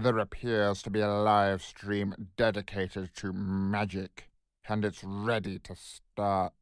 There appears to be a live stream dedicated to magic, and it's ready to start.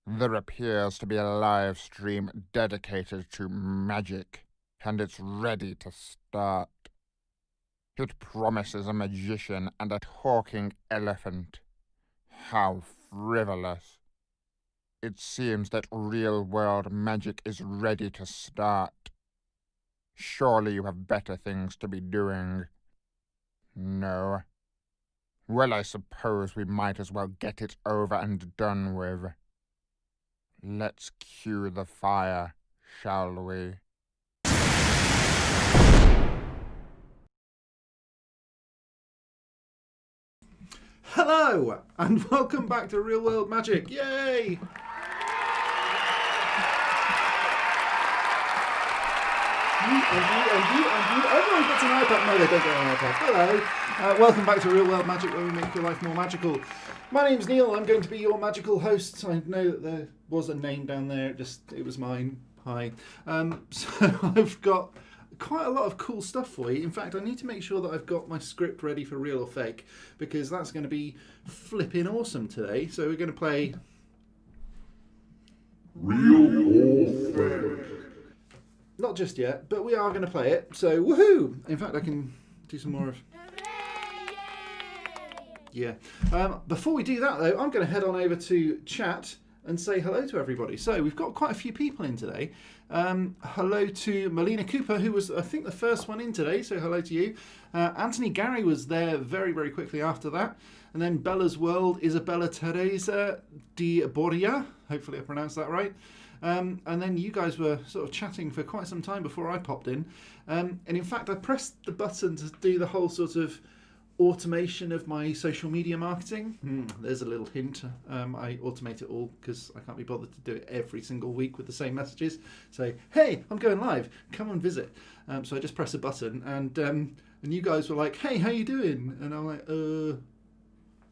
There appears to be a live stream dedicated to magic, and it's ready to start. It promises a magician and a talking elephant. How frivolous. It seems that real-world magic is ready to start. Surely you have better things to be doing. No. Well, I suppose we might as well get it over and done with. Let's cue the fire, shall we? Hello, and welcome back to Real World Magic. Yay! You. Everyone gets an iPad. No, they don't get an iPad. Hello. Welcome back to Real World Magic, where we make your life more magical. My name's Neil. I'm going to be your magical host. I know that there was a name down there. It was mine. Hi. So I've got quite a lot of cool stuff for you. In fact, I need to make sure that I've got my script ready for real or fake, because that's going to be flipping awesome today. So we're going to play Real or fake? Not just yet, but we are going to play it. So woohoo! In fact, I can do some more of. Yeah. Before we do that, though, I'm going to head on over to chat and say hello to everybody. So we've got quite a few people in today. Hello to Melina Cooper, who was, I think, the first one in today. So hello to you. Anthony Gary was there very, very quickly after that. And then Bella's World, Isabella Teresa Di Boria. Hopefully I pronounced that right. And then you guys were sort of chatting for quite some time before I popped in. And in fact, I pressed the button to do the whole sort of automation of my social media marketing. There's a little hint. I automate it all because I can't be bothered to do it every single week with the same messages. Say, hey, I'm going live. Come and visit. So I just press a button, and you guys were like, hey, how you doing? And I'm like,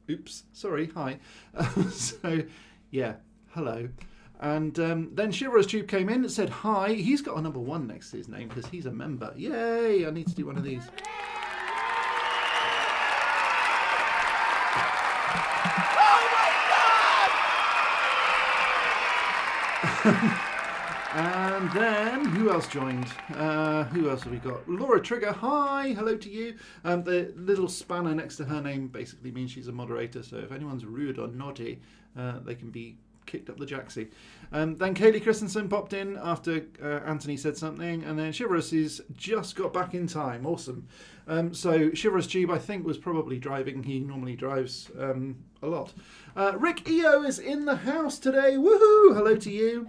oops, sorry, hi. So yeah, hello. And then Chivalrous Tube came in and said hi. He's got a number 1 next to his name because he's a member. Yay! I need to do one of these. And then, who else joined? Who else have we got? Laura Trigger, hi, hello to you. The little spanner next to her name basically means she's a moderator, so if anyone's rude or naughty, they can be kicked up the jacksie. Then Kaylee Christensen popped in after Anthony said something, and then Chivalrous has just got back in time. Awesome. So Chivalrous Tube, I think, was probably driving. He normally drives a lot. Rick EO is in the house today. Woohoo! Hello to you.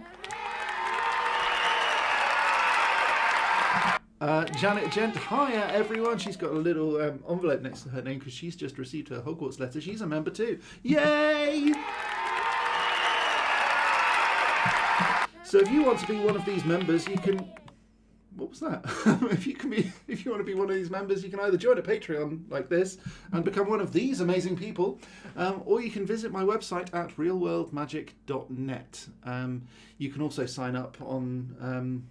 Janet Gent, hiya everyone. She's got a little envelope next to her name because she's just received her Hogwarts letter. She's a member too. Yay! So if you want to be one of these members, you can... What was that? if you want to be one of these members, you can either join a Patreon like this and become one of these amazing people, or you can visit my website at realworldmagic.net. You can also sign up on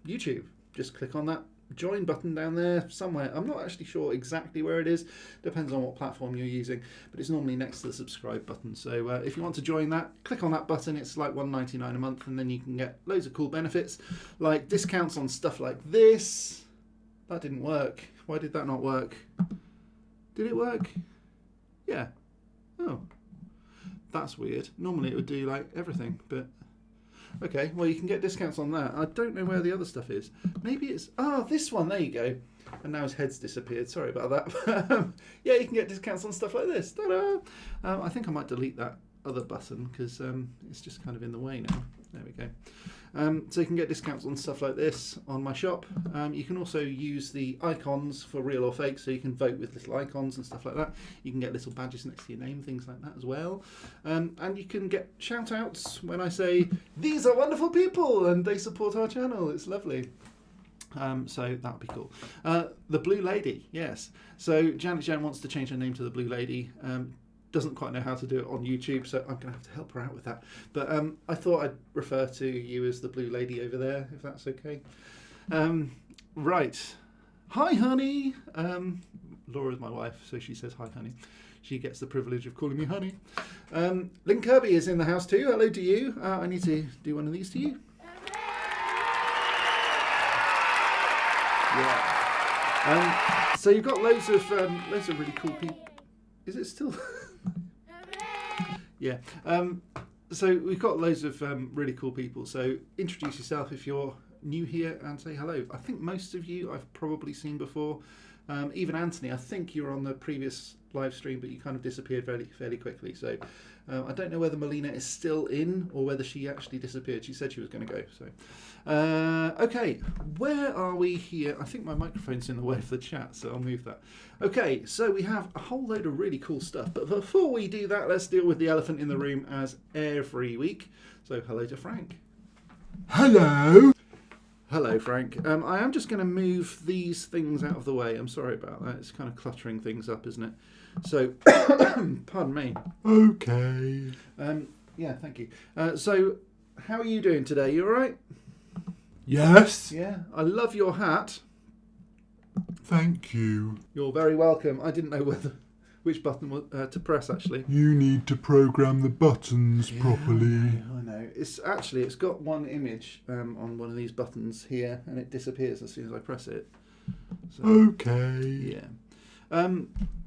YouTube. Just click on that join button down there somewhere. I'm not actually sure exactly where it is. Depends on what platform you're using, but it's normally next to the subscribe button. So if you want to join that, click on that button. It's like $1.99 a month, and then you can get loads of cool benefits like discounts on stuff like this. That didn't work. Why did that not work? Did it work? Yeah. Oh, that's weird. Normally it would do like everything, but okay, well, you can get discounts on that. I don't know where the other stuff is. Maybe it's... this one. There you go. And now his head's disappeared. Sorry about that. Yeah, you can get discounts on stuff like this. Ta-da! I think I might delete that other button because it's just kind of in the way now. There we go. So you can get discounts on stuff like this on my shop. You can also use the icons for real or fake, so you can vote with little icons and stuff like that. You can get little badges next to your name, things like that as well. And you can get shout outs when I say, these are wonderful people and they support our channel. It's lovely. So that would be cool. The Blue Lady, yes. So Janet Jen wants to change her name to the Blue Lady. Doesn't quite know how to do it on YouTube, so I'm going to have to help her out with that. But I thought I'd refer to you as the Blue Lady over there, if that's okay. Right. Hi, honey. Laura's my wife, so she says hi, honey. She gets the privilege of calling me honey. Lynn Kirby is in the house too. Hello to you. I need to do one of these to you. Yeah. So you've got loads of really cool people. Is it still? Yeah. So we've got loads of really cool people. So introduce yourself if you're new here and say hello. I think most of you I've probably seen before. Even Anthony, I think you were on the previous live stream, but you kind of disappeared fairly quickly. So I don't know whether Melina is still in or whether she actually disappeared. She said she was going to go. So okay, where are we here? I think my microphone's in the way of the chat, so I'll move that. Okay, so we have a whole load of really cool stuff. But before we do that, let's deal with the elephant in the room as every week. So hello to Frank. Hello. Hello, Frank. I am just going to move these things out of the way. I'm sorry about that. It's kind of cluttering things up, isn't it? So, pardon me. Okay. Yeah, thank you. So, how are you doing today? You all right? Yes. Yeah. I love your hat. Thank you. You're very welcome. I didn't know which button to press, actually. You need to program the buttons properly. I know. It's got one image on one of these buttons here, and it disappears as soon as I press it. So, Okay. yeah.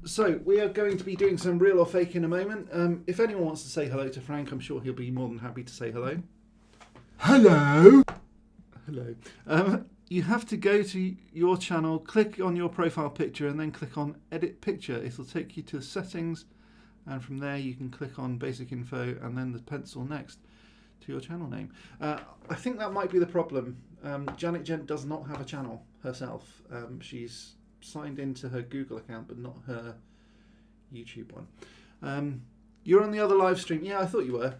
So we are going to be doing some real or fake in a moment. If anyone wants to say hello to Frank, I'm sure he'll be more than happy to say hello. Hello. Hello. You have to go to your channel, click on your profile picture, and then click on Edit Picture. It'll take you to Settings, and from there you can click on Basic Info and then the pencil next to your channel name. I think that might be the problem. Janet Gent does not have a channel herself. She's signed into her Google account, but not her YouTube one. You're on the other live stream. Yeah, I thought you were.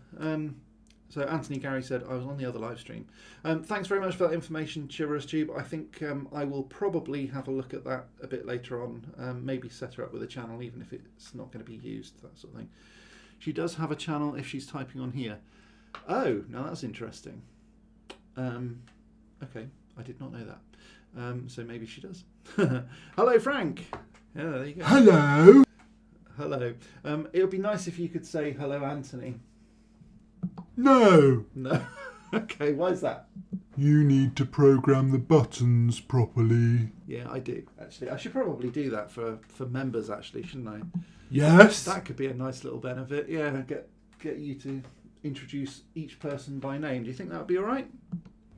So Anthony Gary said I was on the other live stream. Thanks very much for that information, Chivalrous Tube. I think I will probably have a look at that a bit later on. Maybe set her up with a channel, even if it's not going to be used, that sort of thing. She does have a channel if she's typing on here. Oh, now that's interesting. Okay, I did not know that. So maybe she does. Hello, Frank. Yeah, there you go. Hello. Hello. It would be nice if you could say hello, Anthony. No. No. Okay, why is that? You need to program the buttons properly. Yeah, I do, actually. I should probably do that for members, actually, shouldn't I? Yes. That could be a nice little benefit. Yeah, get get you to introduce each person by name. Do you think that would be all right?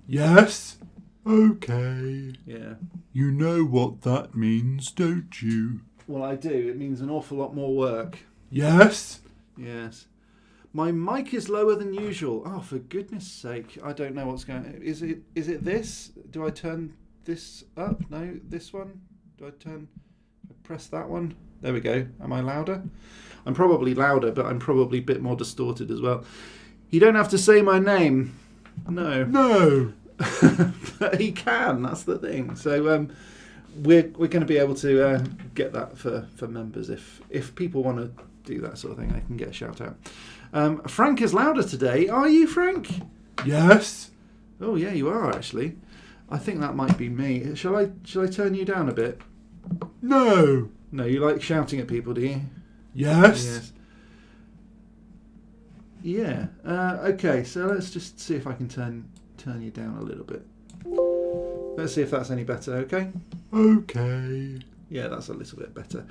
Yes? Okay. Yeah. You know what that means, don't you? Well, I do. It means an awful lot more work. Yes? Yes. My mic is lower than usual. Oh, for goodness sake. I don't know what's going on. Is it this? Do I turn this up? No, this one? Do I press that one? There we go. Am I louder? I'm probably louder, but I'm probably a bit more distorted as well. You don't have to say my name. No. No. But he can. That's the thing. So we're going to be able to get that for members. If people want to do that sort of thing, they can get a shout out. Frank is louder today. Are you, Frank? Yes? Oh yeah, you are actually. I think that might be me. Shall I turn you down a bit? No. No, you like shouting at people, do you? Yes? Yeah. Okay, so let's just see if I can turn you down a little bit. Let's see if that's any better, okay? Okay. Yeah, that's a little bit better.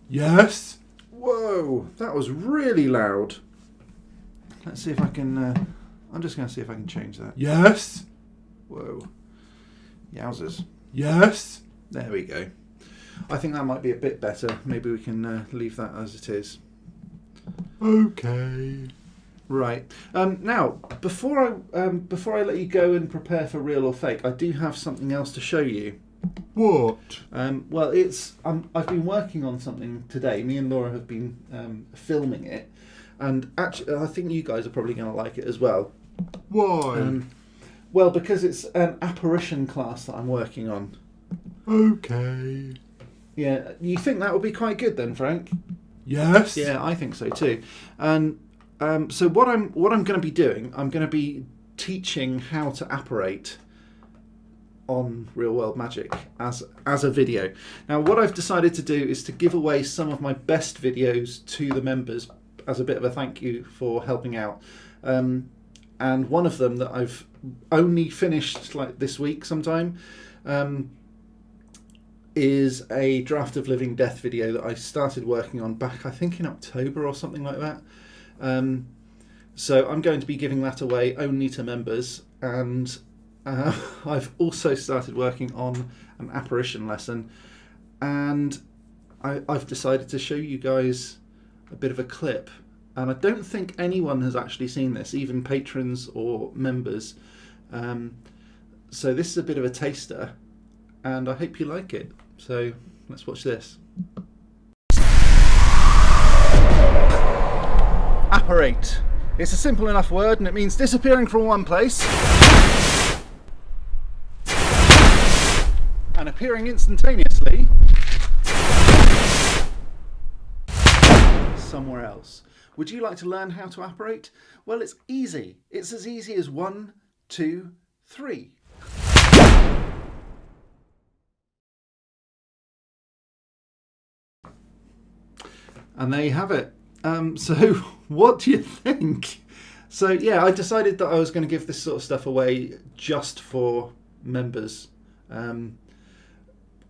Yes? Whoa, that was really loud. Let's see if I can... I'm just going to see if I can change that. Yes? Whoa. Yowzers. Yes? There we go. I think that might be a bit better. Maybe we can leave that as it is. Okay. Right. Now, before I let you go and prepare for real or fake, I do have something else to show you. What? Well, I've been working on something today. Me and Laura have been filming it, and actually, I think you guys are probably going to like it as well. Why? Well, because it's an apparition class that I'm working on. Okay. Yeah, you think that would be quite good then, Frank? Yes? Yeah, I think so too. And so what I'm going to be doing, I'm going to be teaching how to apparate on Real World Magic as a video. Now, what I've decided to do is to give away some of my best videos to the members as a bit of a thank you for helping out. And one of them that I've only finished like this week sometime is a Draft of Living Death video that I started working on back, I think, in October or something like that. So I'm going to be giving that away only to members, and I've also started working on an apparition lesson, and I've decided to show you guys a bit of a clip. And I don't think anyone has actually seen this, even patrons or members. So this is a bit of a taster, and I hope you like it. So let's watch this. Apparate. It's a simple enough word, and it means disappearing from one place and appearing instantaneously somewhere else. Would you like to learn how to apparate? Well, it's easy. It's as easy as 1, 2, 3. And there you have it. So what do you think? So yeah, I decided that I was going to give this sort of stuff away just for members. I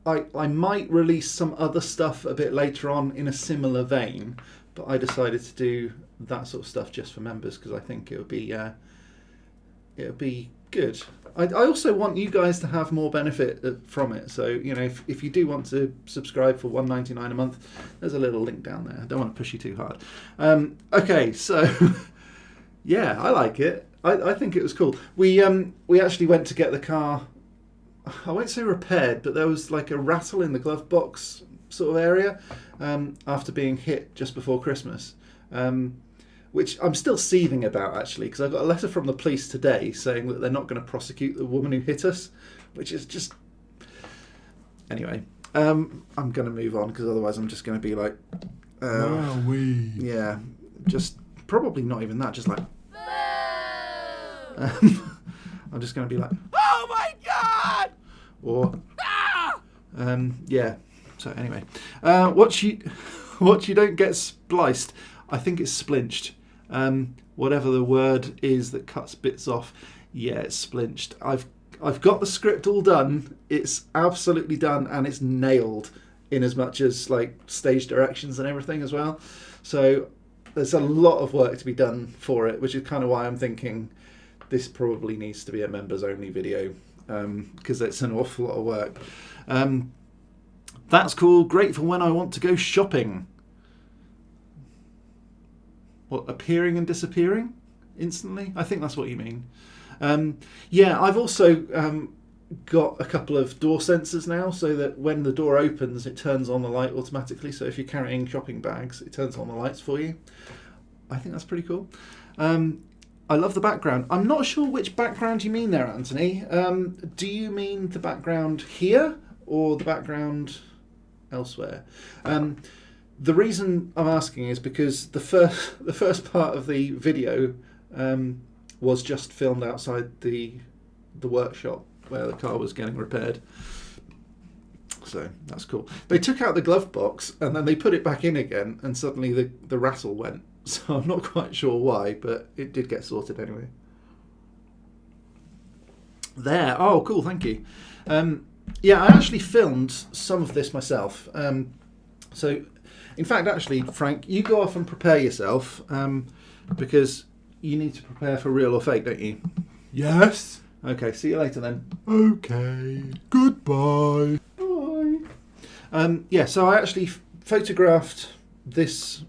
might release some other stuff a bit later on in a similar vein, but I decided to do that sort of stuff just for members because I think it would be good. I also want you guys to have more benefit from it. So, you know, if you do want to subscribe for $1.99 a month, there's a little link down there. I don't want to push you too hard. Okay, so yeah, I like it. I think it was cool. We actually went to get the car. I won't say repaired, but there was like a rattle in the glove box sort of area after being hit just before Christmas. Which I'm still seething about, actually, because I got a letter from the police today saying that they're not going to prosecute the woman who hit us, which is just... Anyway, I'm going to move on, because otherwise I'm just going to be like... Wowee. Yeah, just probably not even that, just like... I'm just going to be like... Oh my God! Or... yeah, so anyway. What you don't get spliced, I think it's splinched. Whatever the word is that cuts bits off, yeah, it's splinched. I've got the script all done. It's absolutely done, and it's nailed in as much as like stage directions and everything as well. So there's a lot of work to be done for it, which is kind of why I'm thinking this probably needs to be a members only video, because it's an awful lot of work. That's cool. Great for when I want to go shopping. What, appearing and disappearing instantly? I think that's what you mean. Yeah, I've also got a couple of door sensors now, so that when the door opens it turns on the light automatically. So if you're carrying shopping bags, it turns on the lights for you. I think that's pretty cool. I love the background. I'm not sure which background you mean there, Anthony. Do you mean the background here or the background elsewhere? The reason I'm asking is because the first part of the video was just filmed outside the workshop where the car was getting repaired. So that's cool. They took out the glove box and then they put it back in again, and suddenly the rattle went. So I'm not quite sure why, but it did get sorted anyway. There. Oh, cool. Thank you. Yeah, I actually filmed some of this myself. So, in fact, actually, Frank, you go off and prepare yourself, because you need to prepare for real or fake, don't you? Yes. Okay, see you later then. Okay. Goodbye. Bye. Yeah, so I actually photographed this.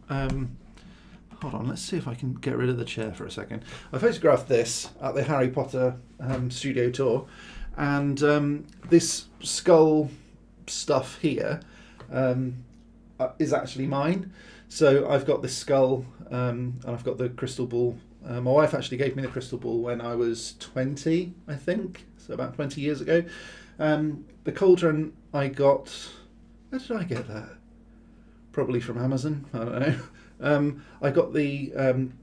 Hold on, let's see if I can get rid of the chair for a second. I photographed this at the Harry Potter studio tour, and this skull stuff here is actually mine. So I've got this skull, and I've got the crystal ball. My wife actually gave me the crystal ball when I was 20, I think, so about 20 years ago. The cauldron I got... Where did I get that? Probably from Amazon, I don't know. I got the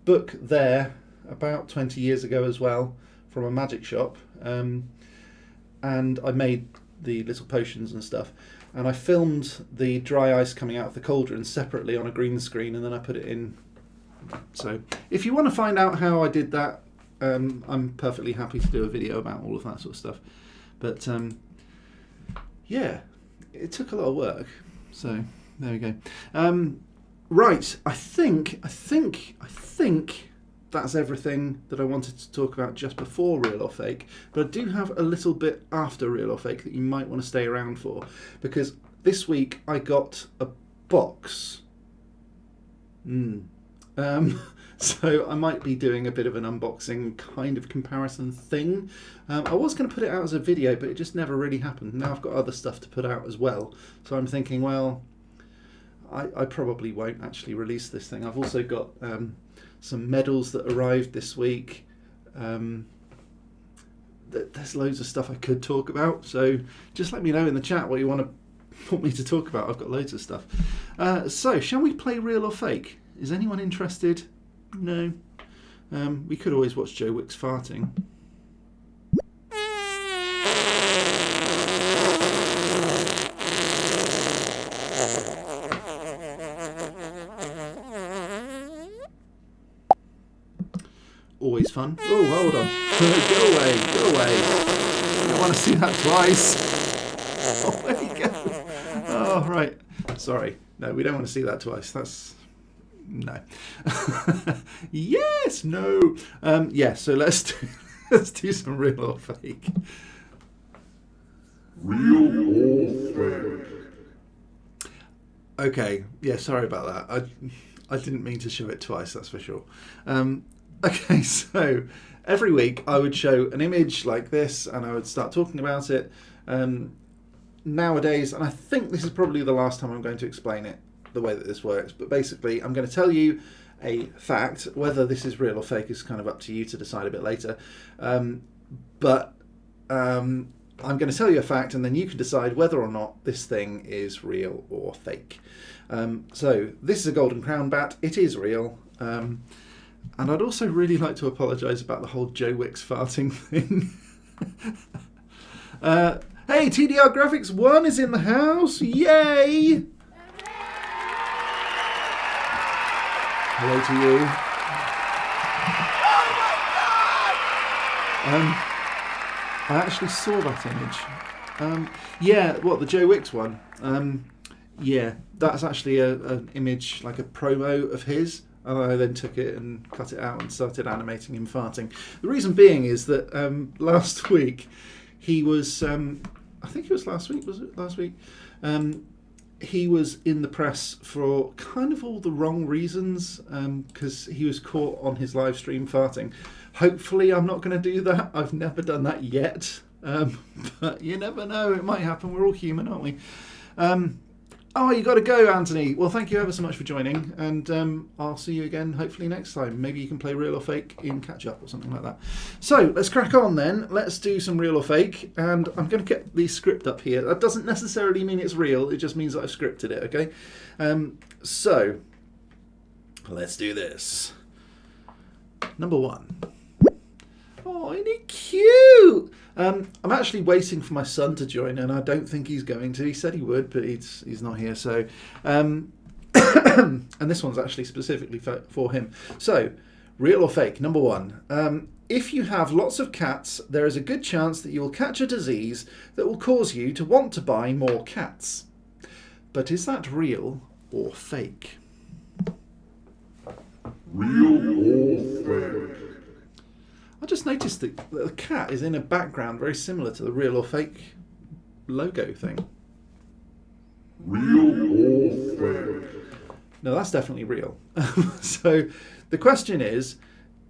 book there about 20 years ago as well from a magic shop, and I made the little potions and stuff, and I filmed the dry ice coming out of the cauldron separately on a green screen, and then I put it in. So if you want to find out how I did that, I'm perfectly happy to do a video about all of that sort of stuff. But yeah, it took a lot of work, so there we go. Right, I think that's everything that I wanted to talk about just before Real or Fake, but I do have a little bit after Real or Fake that you might want to stay around for, because this week I got a box. So I might be doing a bit of an unboxing kind of comparison thing. I was going to put it out as a video, but it just never really happened. Now I've got other stuff to put out as well, so I'm thinking, well, I probably won't actually release this thing. I've also got some medals that arrived this week. There's loads of stuff I could talk about, so just let me know in the chat what you want me to talk about. I've got loads of stuff. So shall we play Real or Fake? Is anyone interested? No. We could always watch Joe Wicks farting. Always fun. Oh, hold on. Go away. I don't want to see that twice. Oh, there you go. Oh, right. Sorry. No, we don't want to see that twice. That's... No. Yes, no. Yeah, so let's do some Real or Fake. Real or fake? Okay, yeah, sorry about that. I didn't mean to show it twice, that's for sure. Okay, so every week I would show an image like this and I would start talking about it. Nowadays, and I think this is probably the last time I'm going to explain it the way that this works, but basically I'm going to tell you a fact. Whether this is real or fake is kind of up to you to decide a bit later. But I'm going to tell you a fact and then you can decide whether or not this thing is real or fake. So this is a Golden Crown bat. It is real. And I'd also really like to apologise about the whole Joe Wicks farting thing. Hey, TDR Graphics 1 is in the house. Yay! Hello to you. I actually saw that image. Yeah, what, the Joe Wicks one? Yeah, that's actually an image, like a promo of his. And I then took it and cut it out and started animating him farting. The reason being is that last week he was, I think it was last week, was it last week? He was in the press for kind of all the wrong reasons because he was caught on his live stream farting. Hopefully I'm not going to do that. I've never done that yet. But you never know. It might happen. We're all human, aren't we? Oh, you got to go, Anthony. Well, thank you ever so much for joining. And I'll see you again hopefully next time. Maybe you can play Real or Fake in Catch Up or something like that. So let's crack on then. Let's do some Real or Fake. And I'm going to get the script up here. That doesn't necessarily mean it's real. It just means that I've scripted it, okay? So let's do this. Number 1. Oh, isn't he cute? I'm actually waiting for my son to join, and I don't think he's going to. He said he would, but he's not here. So, and this one's actually specifically for him. So, real or fake? Number 1. If you have lots of cats, there is a good chance that you will catch a disease that will cause you to want to buy more cats. But is that real or fake? Real or fake? I just noticed that the cat is in a background very similar to the Real or Fake logo thing. Real or fake? No, that's definitely real. So the question is,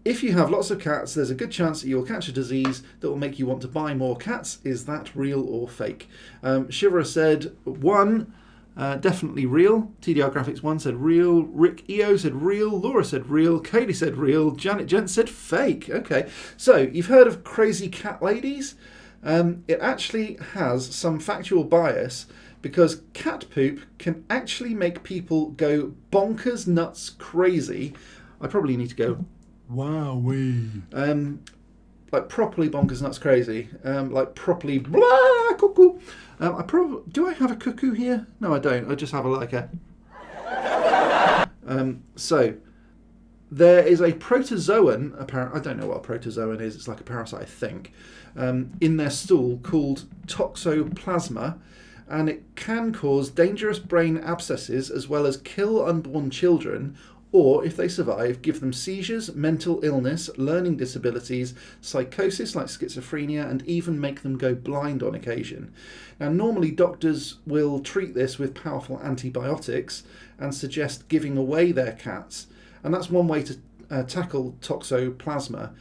if you have lots of cats, there's a good chance that you'll catch a disease that will make you want to buy more cats. Is that real or fake? Shivera said 1. Definitely real. TDR Graphics 1 said real. Rick EO said real. Laura said real. Katie said real. Janet Gent said fake. Okay, so you've heard of crazy cat ladies? It actually has some factual bias because cat poop can actually make people go bonkers, nuts, crazy. I probably need to go Wowee. like properly bonkers, nuts, crazy. Like properly blah cuckoo. Do I have a cuckoo here? No, I don't. I just have a so there is a protozoan. I don't know what a protozoan is. It's like a parasite, I think. In their stool called toxoplasma, and it can cause dangerous brain abscesses as well as kill unborn children. Or, if they survive, give them seizures, mental illness, learning disabilities, psychosis like schizophrenia, and even make them go blind on occasion. Now, normally doctors will treat this with powerful antibiotics and suggest giving away their cats. And that's one way to tackle toxoplasma.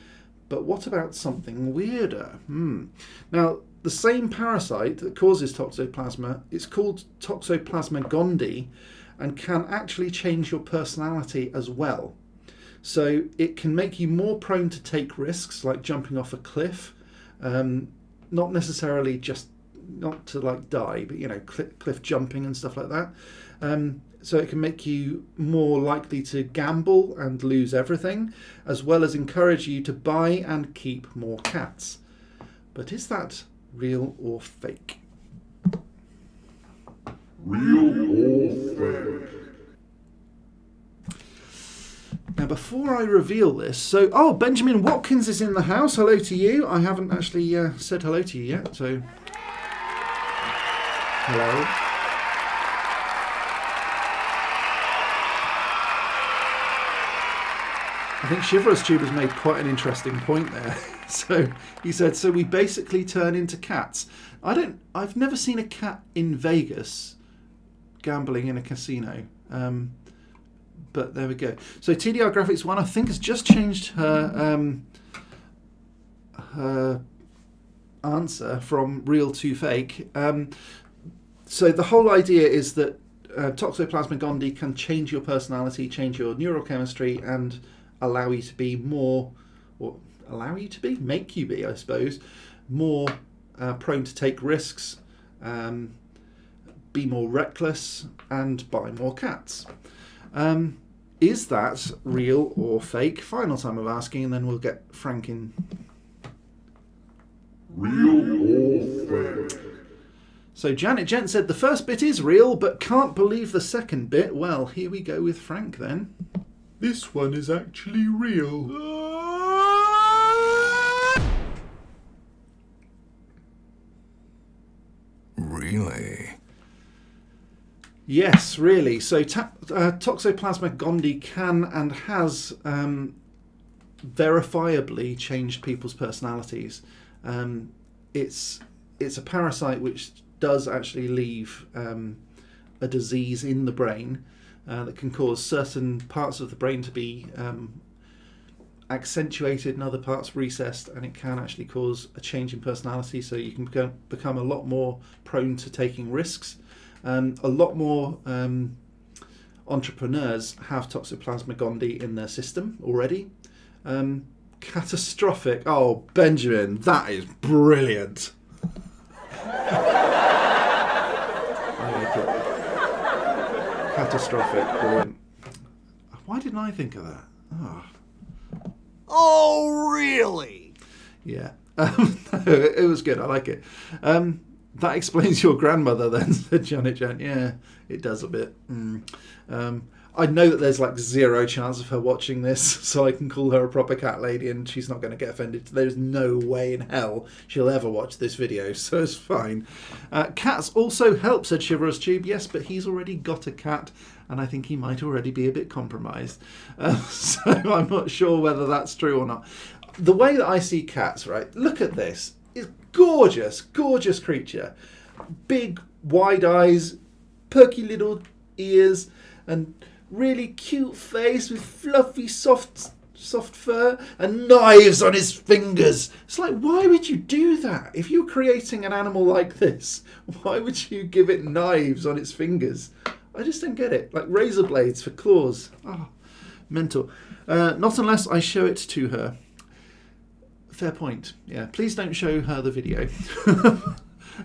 But what about something weirder? Now, the same parasite that causes toxoplasma, it's called Toxoplasma gondii, and can actually change your personality as well. So it can make you more prone to take risks, like jumping off a cliff, not necessarily just not to like die, but you know, cliff jumping and stuff like that. So it can make you more likely to gamble and lose everything, as well as encourage you to buy and keep more cats. But is that real or fake? Real or fake? Now, before I reveal this, Benjamin Watkins is in the house. Hello to you. I haven't actually said hello to you yet, so hello. I think Shivera's Tube has made quite an interesting point there. So he said, so we basically turn into cats. I've never seen a cat in Vegas gambling in a casino. But there we go. So TDR Graphics 1, I think, has just changed her answer from real to fake. So the whole idea is that Toxoplasma gondii can change your personality, change your neurochemistry, and allow you to be more, or make you be, I suppose, more prone to take risks, be more reckless, and buy more cats. Is that real or fake? Final time of asking, and then we'll get Frank in. Real or fake? So Janet Gent said the first bit is real, but can't believe the second bit. Well, here we go with Frank then. This one is actually real. Really? Yes, really. So Toxoplasma gondii can and has verifiably changed people's personalities. It's a parasite which does actually leave a disease in the brain that can cause certain parts of the brain to be accentuated and other parts recessed, and it can actually cause a change in personality, so you can become a lot more prone to taking risks. A lot more entrepreneurs have Toxoplasma gondii in their system already. Catastrophic. Oh, Benjamin, that is brilliant. I like it. Catastrophic. Brilliant. Why didn't I think of that? Oh, really? Yeah. It was good. I like it. That explains your grandmother then, said Janet Jan. Yeah, it does a bit. I know that there's like zero chance of her watching this, so I can call her a proper cat lady and she's not going to get offended. There's no way in hell she'll ever watch this video, so it's fine. Cats also help, said Chivalrous Tube. Yes, but he's already got a cat and I think he might already be a bit compromised. So I'm not sure whether that's true or not. The way that I see cats, right, look at this. It's gorgeous, gorgeous creature. Big, wide eyes, perky little ears, and really cute face with fluffy, soft fur, and knives on his fingers. It's like, why would you do that? If you're creating an animal like this, why would you give it knives on its fingers? I just don't get it. Like razor blades for claws. Oh, mental. Not unless I show it to her. Fair point. Yeah, please don't show her the video.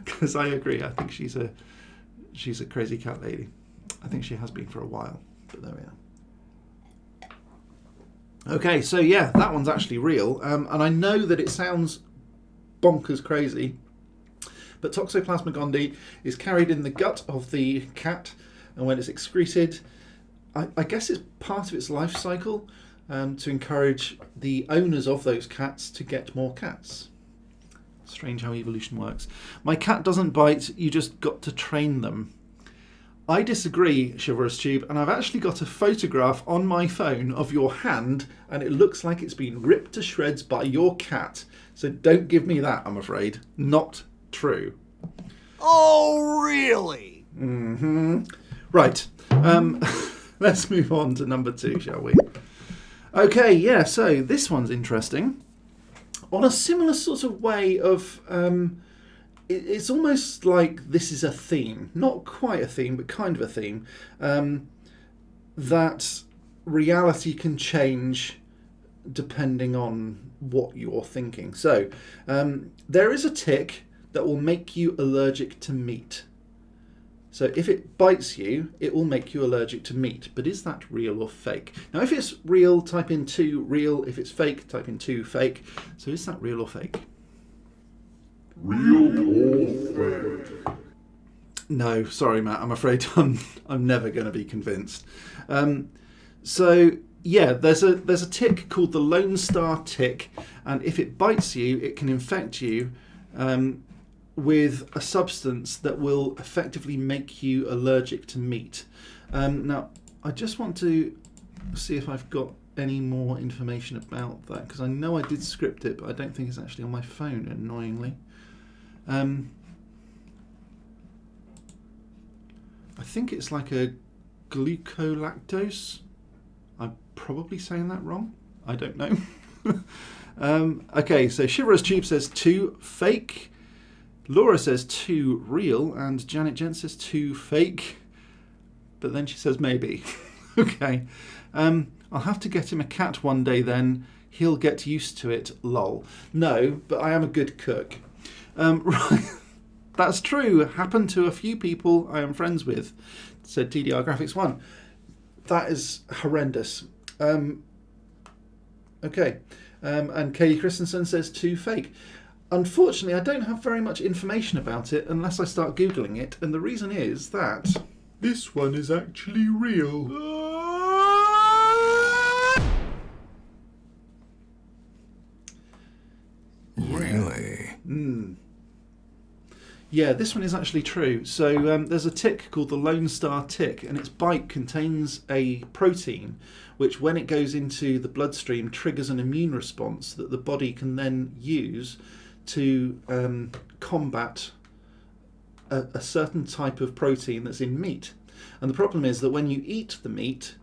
Because I agree. I think she's a crazy cat lady. I think she has been for a while. But there we are. Okay, so yeah, that one's actually real. And I know that it sounds bonkers crazy, but Toxoplasma gondii is carried in the gut of the cat, and when it's excreted, I guess it's part of its life cycle to encourage the owners of those cats to get more cats. Strange how evolution works. My cat doesn't bite, you just got to train them. I disagree, Chivalrous Tube, and I've actually got a photograph on my phone of your hand, and it looks like it's been ripped to shreds by your cat. So don't give me that, I'm afraid. Not true. Oh, really? Mm-hmm. Right. Let's move on to number 2, shall we? Okay, yeah, so this one's interesting. On a similar sort of way of... it's almost like this is a theme. Not quite a theme, but kind of a theme. That reality can change depending on what you're thinking. So, there is a tick that will make you allergic to meat. So if it bites you, it will make you allergic to meat. But is that real or fake? Now, if it's real, type in 2 real. If it's fake, type in 2 fake. So is that real or fake? Real or fake? No, sorry, Matt. I'm afraid I'm never going to be convinced. So yeah, there's a tick called the Lone Star tick, and if it bites you, it can infect you with a substance that will effectively make you allergic to meat. Now, I just want to see if I've got any more information about that, because I know I did script it, but I don't think it's actually on my phone, annoyingly. I think it's like a glucolactose. I'm probably saying that wrong. I don't know. Okay, so Chivalrous Tube says 2 fake. Laura says 2 real, and Janet Jen says 2 fake. But then she says maybe. Okay. I'll have to get him a cat one day then. He'll get used to it, lol. No, but I am a good cook. Right. That's true. Happened to a few people I am friends with, said TDR Graphics 1. That is horrendous. Okay. And Kaylee Christensen says 2 fake. Unfortunately, I don't have very much information about it unless I start Googling it, and the reason is that... This one is actually real. Really? Yeah, this one is actually true. So there's a tick called the Lone Star tick, and its bite contains a protein which, when it goes into the bloodstream, triggers an immune response that the body can then use to combat a certain type of protein that's in meat. And the problem is that when you eat the meat,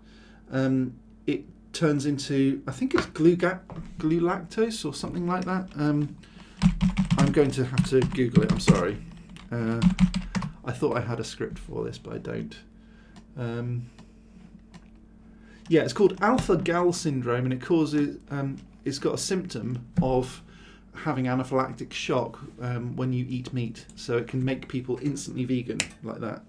it turns into, I think it's glulactose or something like that. I'm going to have to Google it, I'm sorry. I thought I had a script for this, but I don't. Yeah, it's called alpha-gal syndrome, and it causes. It's got a symptom of having anaphylactic shock when you eat meat, so it can make people instantly vegan like that.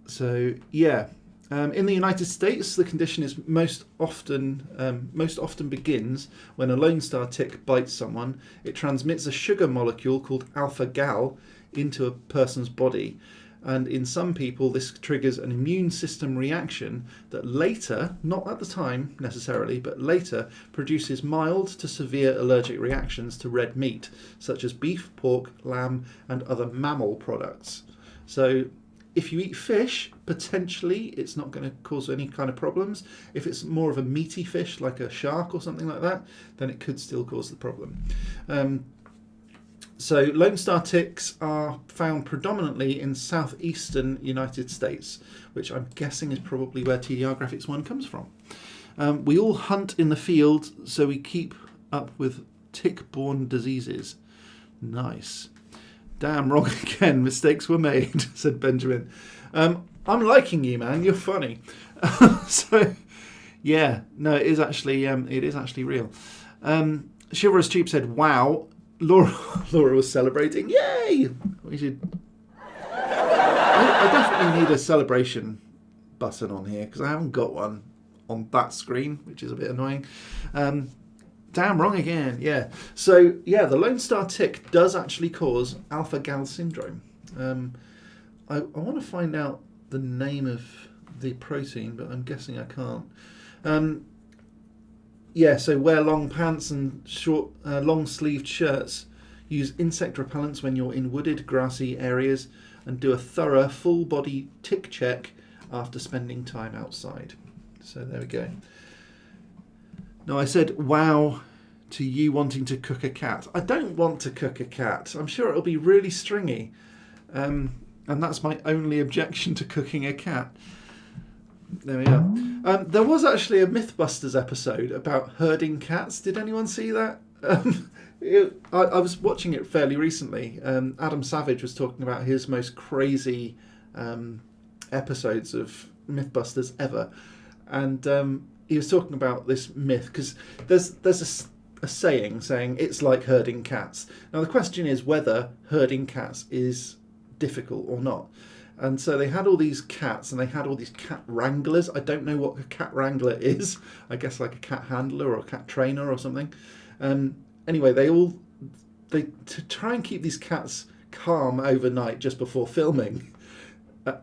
So yeah, in the United States, the condition is most often begins when a Lone Star tick bites someone. It transmits a sugar molecule called alpha-gal into a person's body, and in some people this triggers an immune system reaction that later, not at the time necessarily, but later produces mild to severe allergic reactions to red meat, such as beef, pork, lamb, and other mammal products. So if you eat fish, potentially it's not going to cause any kind of problems. If it's more of a meaty fish, like a shark or something like that, then it could still cause the problem. So Lone Star ticks are found predominantly in southeastern United States, which I'm guessing is probably where TDR Graphics 1 comes from. We all hunt in the field, so we keep up with tick-borne diseases. Nice. Damn, wrong again. Mistakes were made, said Benjamin. I'm liking you, man. You're funny. So, yeah, no, it is actually real. Chivalrous Cheap said, "Wow." Laura was celebrating. Yay! We should. I definitely need a celebration button on here because I haven't got one on that screen, which is a bit annoying. Damn, wrong again. Yeah. So yeah, the Lone Star tick does actually cause alpha-gal syndrome. I want to find out the name of the protein, but I'm guessing I can't. Yeah, so wear long pants and short, long-sleeved shirts. Use insect repellents when you're in wooded, grassy areas, and do a thorough, full-body tick check after spending time outside. So there we go. Now, I said wow to you wanting to cook a cat. I don't want to cook a cat. I'm sure it'll be really stringy. And that's my only objection to cooking a cat. There we are. There was actually a Mythbusters episode about herding cats. Did anyone see that? I was watching it fairly recently. Adam Savage was talking about his most crazy episodes of Mythbusters ever. And he was talking about this myth, because there's a saying it's like herding cats. Now the question is whether herding cats is difficult or not. And so they had all these cats, and they had all these cat wranglers. I don't know what a cat wrangler is. I guess like a cat handler or a cat trainer or something. Anyway, to try and keep these cats calm overnight just before filming,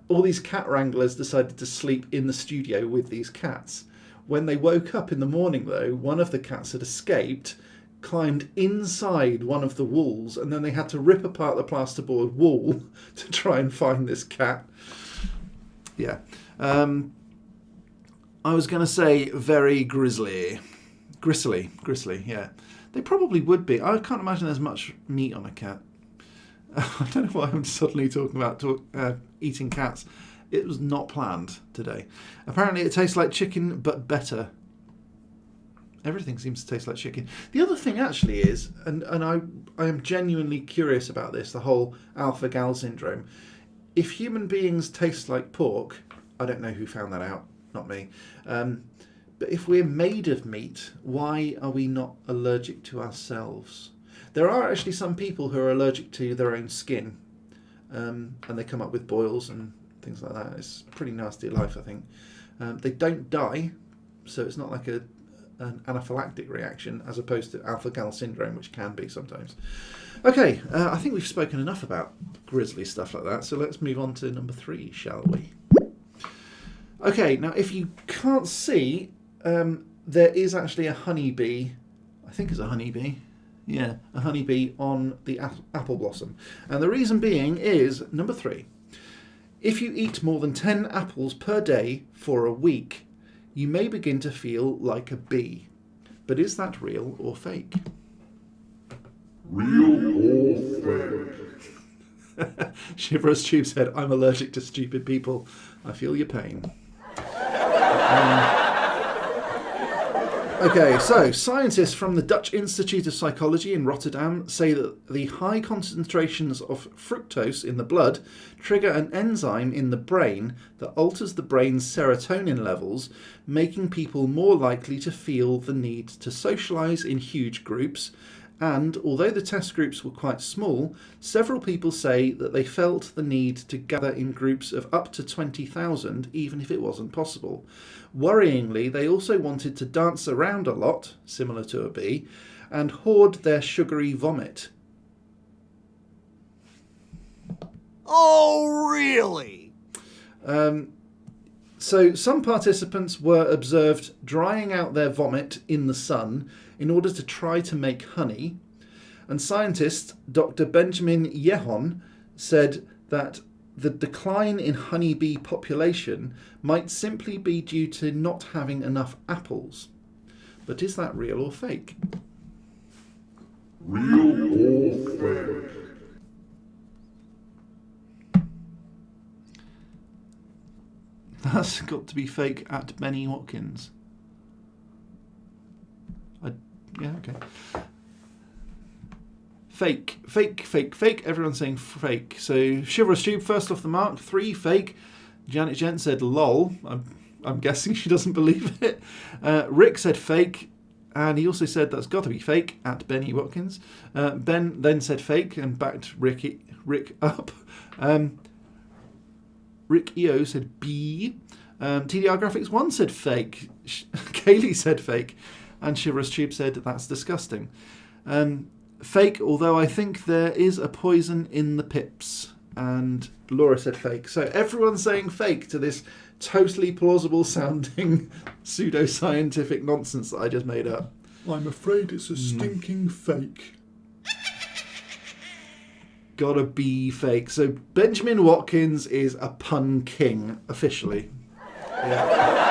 all these cat wranglers decided to sleep in the studio with these cats. When they woke up in the morning, though, one of the cats had escaped, climbed inside one of the walls, and then they had to rip apart the plasterboard wall to try and find this cat. Yeah. I was going to say very grisly, yeah. They probably would be. I can't imagine there's much meat on a cat. I don't know why I'm suddenly talking about eating cats. It was not planned today. Apparently it tastes like chicken, but better. Everything seems to taste like chicken. The other thing actually is, and I am genuinely curious about this, the whole alpha-gal syndrome. If human beings taste like pork, I don't know who found that out, not me. But if we're made of meat, why are we not allergic to ourselves? There are actually some people who are allergic to their own skin, and they come up with boils and things like that. It's a pretty nasty life, I think. They don't die, so it's not like an anaphylactic reaction as opposed to alpha-gal syndrome, which can be sometimes. Okay, I think we've spoken enough about grisly stuff like that, so let's move on to number 3, shall we? Okay, now if you can't see, there is actually a honeybee. I think it's a honeybee. Yeah, a honeybee on the apple blossom. And the reason being is, number 3, if you eat more than 10 apples per day for a week, you may begin to feel like a bee. But is that real or fake? Real or fake? Shiverous Tube said, I'm allergic to stupid people. I feel your pain. Okay, so scientists from the Dutch Institute of Psychology in Rotterdam say that the high concentrations of fructose in the blood trigger an enzyme in the brain that alters the brain's serotonin levels, making people more likely to feel the need to socialise in huge groups. And although the test groups were quite small, several people say that they felt the need to gather in groups of up to 20,000, even if it wasn't possible. Worryingly, they also wanted to dance around a lot, similar to a bee, and hoard their sugary vomit. Oh, really? So some participants were observed drying out their vomit in the sun in order to try to make honey. And scientist Dr. Benjamin Yehon said that the decline in honeybee population might simply be due to not having enough apples. But is that real or fake? Real or fake? That's got to be fake at Benny Watkins. Yeah, okay. Fake, fake, fake, fake. Everyone's saying fake. So Chivalrous Tube first off the mark. 3 fake. Janet Gent said lol. I'm guessing she doesn't believe it. Rick said fake, and he also said that's got to be fake at Benny Watkins. Ben then said fake and backed Rick up. Rick EO said B. TDR Graphics 1 said fake. Kaylee said fake. And Chivalrous Tube said that's disgusting. Fake, although I think there is a poison in the pips. And Laura said fake. So everyone's saying fake to this totally plausible sounding pseudoscientific nonsense that I just made up. I'm afraid it's a stinking fake. Gotta be fake. So Benjamin Watkins is a pun king, officially. Yeah.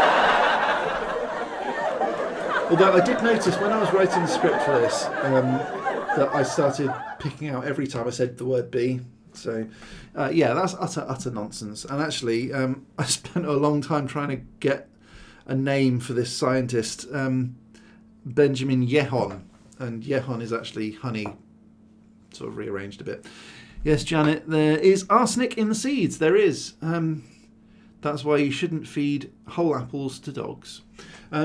Although I did notice when I was writing the script for this that I started picking out every time I said the word bee. So, yeah, that's utter nonsense. And actually, I spent a long time trying to get a name for this scientist, Benjamin Yehon. And Yehon is actually honey, sort of rearranged a bit. Yes, Janet, there is arsenic in the seeds. There is. That's why you shouldn't feed whole apples to dogs.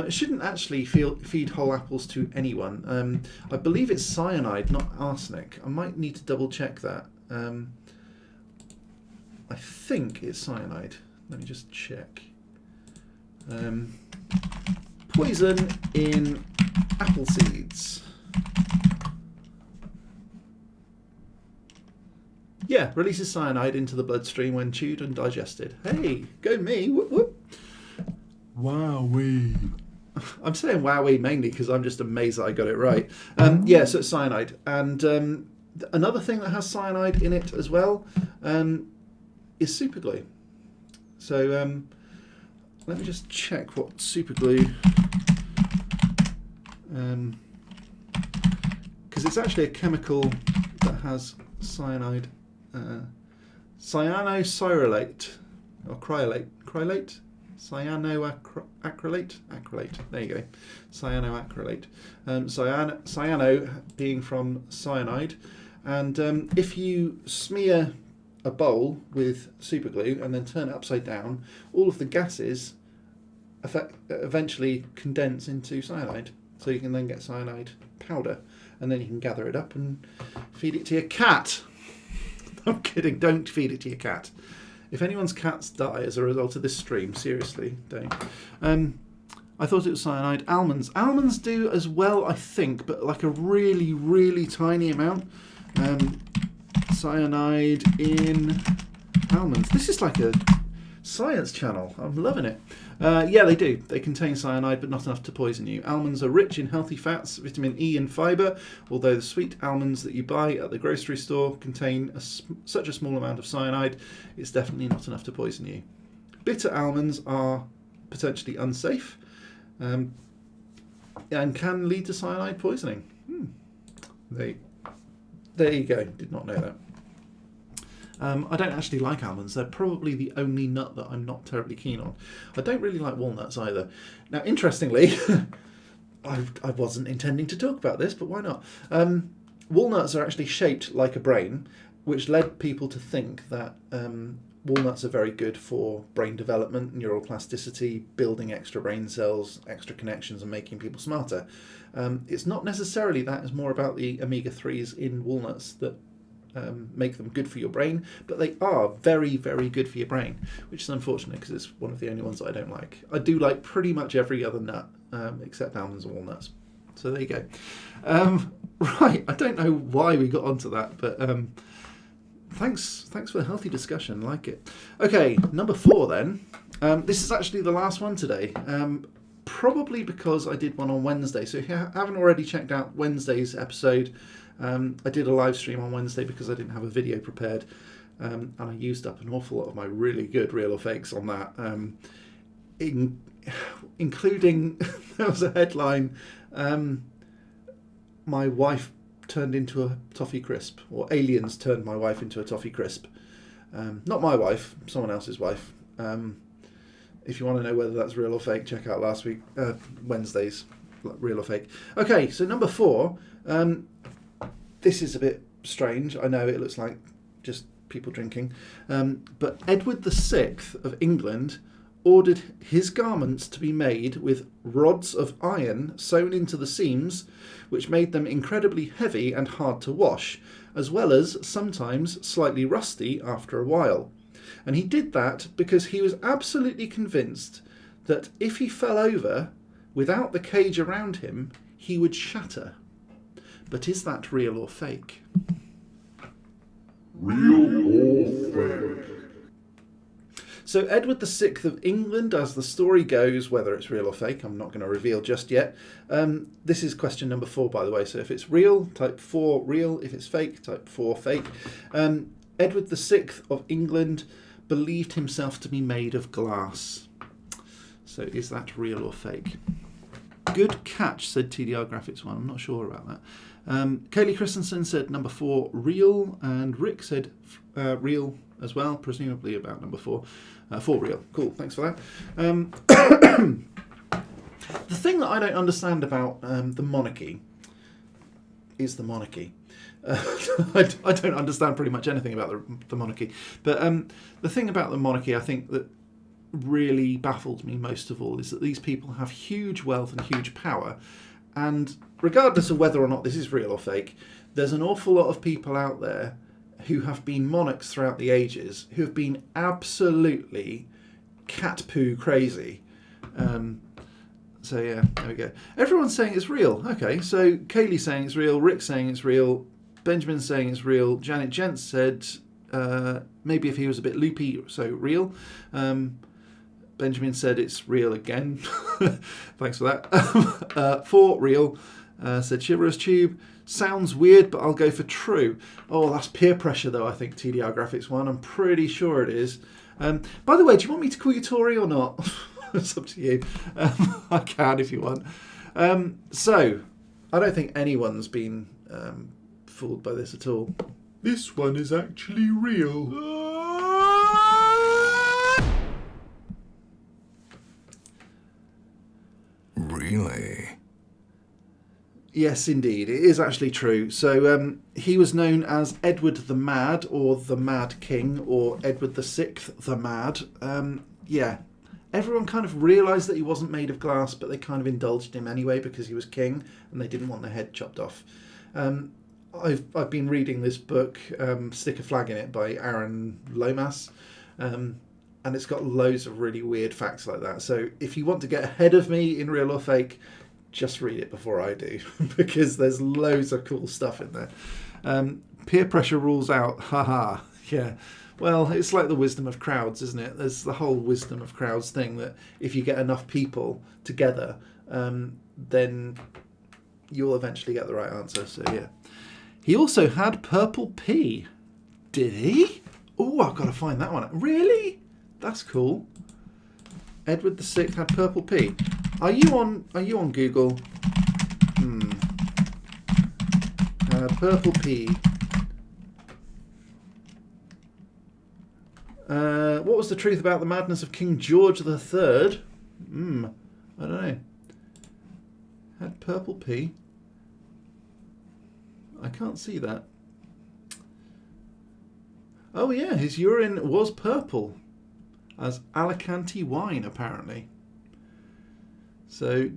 Shouldn't actually feed whole apples to anyone. I believe it's cyanide, not arsenic. I might need to double check that. I think it's cyanide. Let me just check. Poison in apple seeds. Yeah, releases cyanide into the bloodstream when chewed and digested. Hey, go me. Whoop, whoop. Wowee. I'm saying wowee mainly because I'm just amazed that I got it right. Yeah, so it's cyanide. And another thing that has cyanide in it as well is superglue. So let me just check what superglue... because it's actually a chemical that has cyanide. Cyanocrylate or crylate, cyanoacrylate, there you go, cyanoacrylate. Cyano being from cyanide, and if you smear a bowl with superglue and then turn it upside down, all of the gases eventually condense into cyanide, so you can then get cyanide powder, and then you can gather it up and feed it to your cat. I'm kidding, don't feed it to your cat. If anyone's cats die as a result of this stream, seriously, don't. I thought it was cyanide. Almonds. Almonds do as well, I think, but like a really, really tiny amount. Cyanide in almonds. This is like Science Channel. I'm loving it. Yeah, they do. They contain cyanide, but not enough to poison you. Almonds are rich in healthy fats, vitamin E and fibre, although the sweet almonds that you buy at the grocery store contain such a small amount of cyanide, it's definitely not enough to poison you. Bitter almonds are potentially unsafe and can lead to cyanide poisoning. There you go. Did not know that. I don't actually like almonds. They're probably the only nut that I'm not terribly keen on. I don't really like walnuts either. Now, interestingly, I wasn't intending to talk about this, but why not? Walnuts are actually shaped like a brain, which led people to think that walnuts are very good for brain development, neuroplasticity, building extra brain cells, extra connections, and making people smarter. It's not necessarily that. It's more about the omega-3s in walnuts that make them good for your brain, but they are very, very good for your brain, which is unfortunate because it's one of the only ones that I don't like. I do like pretty much every other nut except almonds and walnuts. So there you go. Right, I don't know why we got onto that, but thanks for the healthy discussion. Like it. Okay, number 4 then. This is actually the last one today. Probably because I did one on Wednesday. So if you haven't already checked out Wednesday's episode, I did a live stream on Wednesday because I didn't have a video prepared, and I used up an awful lot of my really good real or fakes on that, including there was a headline, my wife turned into a toffee crisp, or aliens turned my wife into a toffee crisp. Not my wife, someone else's wife. If you want to know whether that's real or fake, check out Wednesday's real or fake. Okay, so number 4. This is a bit strange. I know it looks like just people drinking. But Edward VI of England ordered his garments to be made with rods of iron sewn into the seams, which made them incredibly heavy and hard to wash, as well as sometimes slightly rusty after a while. And he did that because he was absolutely convinced that if he fell over without the cage around him, he would shatter. But is that real or fake? Real or fake? So Edward VI of England, as the story goes, whether it's real or fake, I'm not going to reveal just yet. This is question number 4, by the way. So if it's real, type 4 real. If it's fake, type 4 fake. Edward VI of England believed himself to be made of glass. So is that real or fake? Good catch, said TDR Graphics 1. I'm not sure about that. Kaylee Christensen said number 4 real, and Rick said real as well, presumably about number 4. 4 real. Cool, thanks for that. The thing that I don't understand about the monarchy is the monarchy. I don't understand pretty much anything about the monarchy. But the thing about the monarchy, I think, that really baffles me most of all is that these people have huge wealth and huge power. And regardless of whether or not this is real or fake, there's an awful lot of people out there who have been monarchs throughout the ages who have been absolutely cat poo crazy. So yeah, there we go. Everyone's saying it's real. Okay, so Kaylee's saying it's real, Rick's saying it's real, Benjamin's saying it's real, Janet Jentz said maybe if he was a bit loopy, so real. Benjamin said it's real again. Thanks for that. 4 real, said Chivalrous Tube. Sounds weird, but I'll go for true. Oh, that's peer pressure, though, I think, TDR Graphics 1. I'm pretty sure it is. By the way, do you want me to call you Tory or not? It's up to you. I can if you want. So, I don't think anyone's been fooled by this at all. This one is actually real. Really? Yes, indeed. It is actually true. So he was known as Edward the Mad, or the Mad King, or Edward VI the Mad. Yeah. Everyone kind of realised that he wasn't made of glass, but they kind of indulged him anyway because he was king and they didn't want their head chopped off. I've been reading this book, Stick a Flag in It, by Aaron Lomas. And it's got loads of really weird facts like that. So if you want to get ahead of me in real or fake, just read it before I do, because there's loads of cool stuff in there. Peer pressure rules out. Haha. Yeah. Well, it's like the wisdom of crowds, isn't it? There's the whole wisdom of crowds thing that if you get enough people together, then you'll eventually get the right answer. So, yeah. He also had purple pea. Did he? Oh, I've got to find that one. Really? That's cool. Edward VI had purple pea. Are you on Google? Purple pea. What was the truth about the madness of King George III? I don't know. Had purple pea. I can't see that. Oh yeah, his urine was purple, as Alicante wine apparently. So,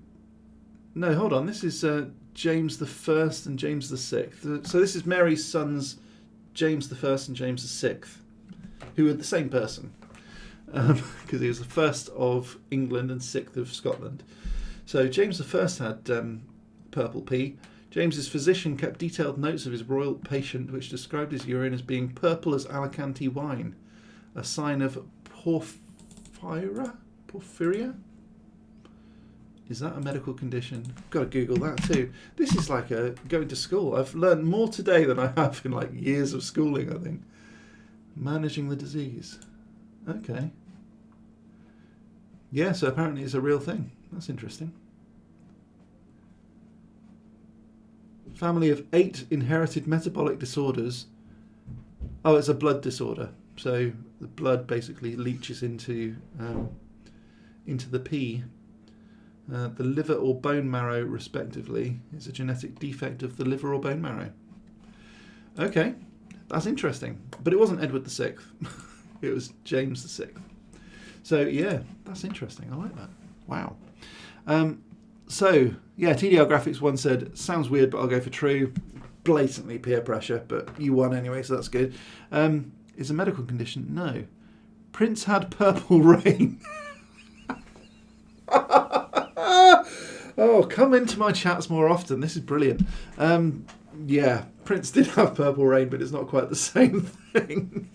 no, hold on. This is James I and James VI. So this is Mary's sons, James I and James VI, who are the same person, because he was the first of England and sixth of Scotland. So James I had purple pea. James's physician kept detailed notes of his royal patient, which described his urine as being purple as Alicante wine, a sign of porphyria? Is that a medical condition? Got to Google that too. This is like going to school. I've learned more today than I have in like years of schooling, I think. Managing the disease. Okay. Yeah, so apparently it's a real thing. That's interesting. Family of 8 inherited metabolic disorders. Oh, it's a blood disorder. So the blood basically leaches into the pea. The liver or bone marrow, respectively, is a genetic defect of the liver or bone marrow. Okay, that's interesting. But it wasn't Edward VI. It was James VI. So, yeah, that's interesting. I like that. Wow. So, yeah, TDR Graphics 1 said, sounds weird, but I'll go for true. Blatantly peer pressure, but you won anyway, so that's good. Is a medical condition? No. Prince had purple rain. Oh, come into my chats more often. This is brilliant. Yeah, Prince did have purple rain, but it's not quite the same thing.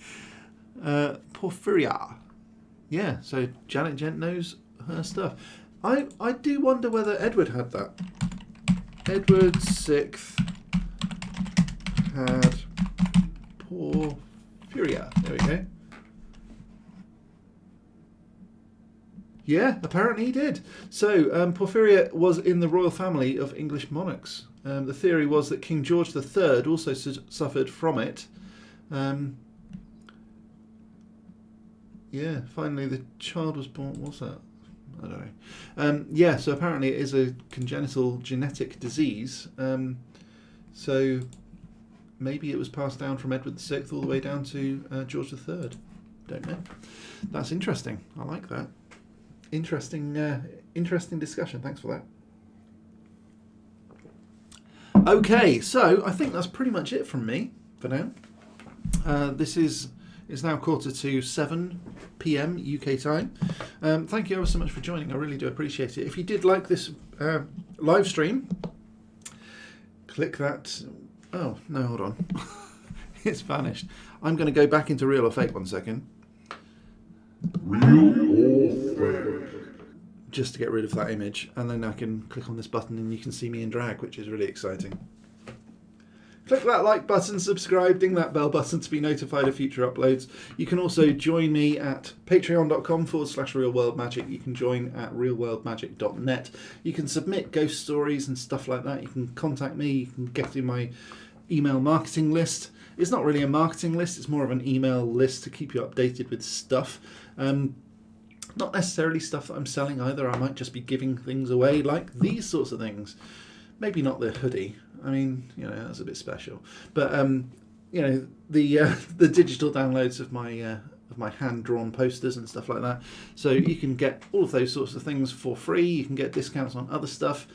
Porphyria. Yeah, so Janet Gent knows her stuff. I do wonder whether Edward had that. Edward VI had porphyria. There we go. Yeah, apparently he did. So, porphyria was in the royal family of English monarchs. The theory was that King George III also suffered from it. Yeah, finally the child was born. What's that? I don't know. Yeah, so apparently it is a congenital genetic disease. So maybe it was passed down from Edward VI all the way down to George III. Don't know. That's interesting. I like that. Interesting discussion. Thanks for that. Okay, so I think that's pretty much it from me for now. This is now 7:15 p.m. UK time. Thank you ever so much for joining. I really do appreciate it. If you did like this live stream, click that. Oh no, hold on, it's vanished. I'm going to go back into real or fake 1 second. Real or fake? Just to get rid of that image, and then I can click on this button and you can see me in drag, which is really exciting. Click that like button, subscribe, ding that bell button to be notified of future uploads. You can also join me at patreon.com/realworldmagic. You can join at realworldmagic.net. You can submit ghost stories and stuff like that. You can contact me. You can get in my email marketing list. It's not really a marketing list. It's more of an email list to keep you updated with stuff. Not necessarily stuff that I'm selling either. I might just be giving things away, like these sorts of things. Maybe not the hoodie. I mean, that's a bit special. But the digital downloads of my hand-drawn posters and stuff like that. So you can get all of those sorts of things for free. You can get discounts on other stuff.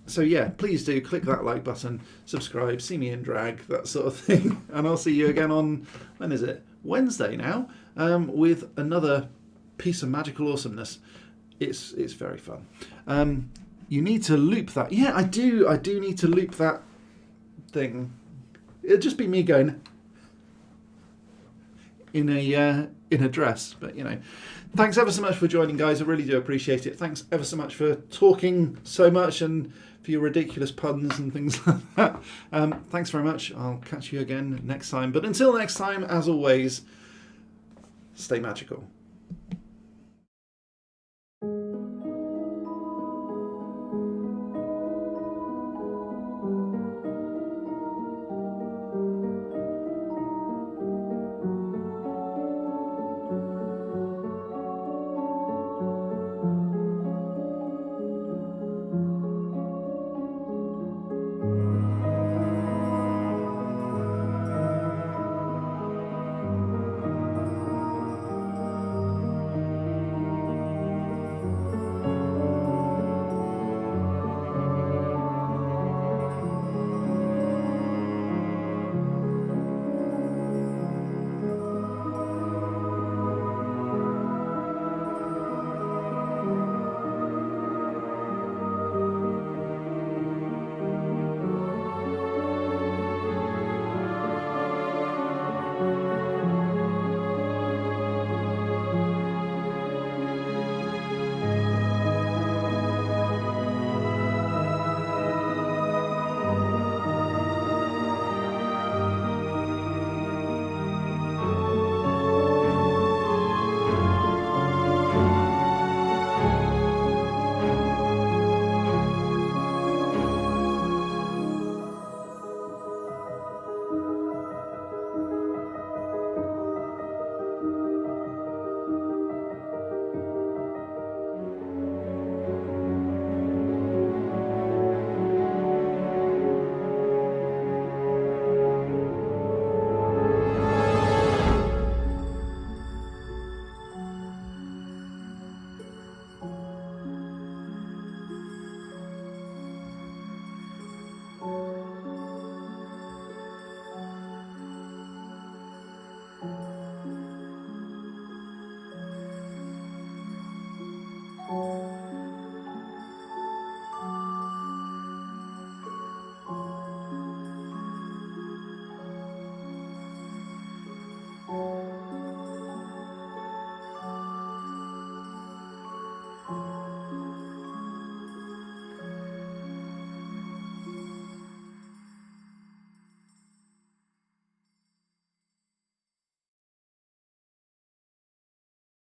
So yeah, please do click that like button, subscribe, see me in drag, that sort of thing. And I'll see you again on, when is it? Wednesday now, with another piece of magical awesomeness. It's very fun. You need to loop that. Yeah, I do need to loop that thing. It'll just be me going. in a dress. But thanks ever so much for joining, guys. I really do appreciate it. Thanks ever so much for talking so much and for your ridiculous puns and things like that. Thanks very much. I'll catch you again next time. But until next time, as always, stay magical.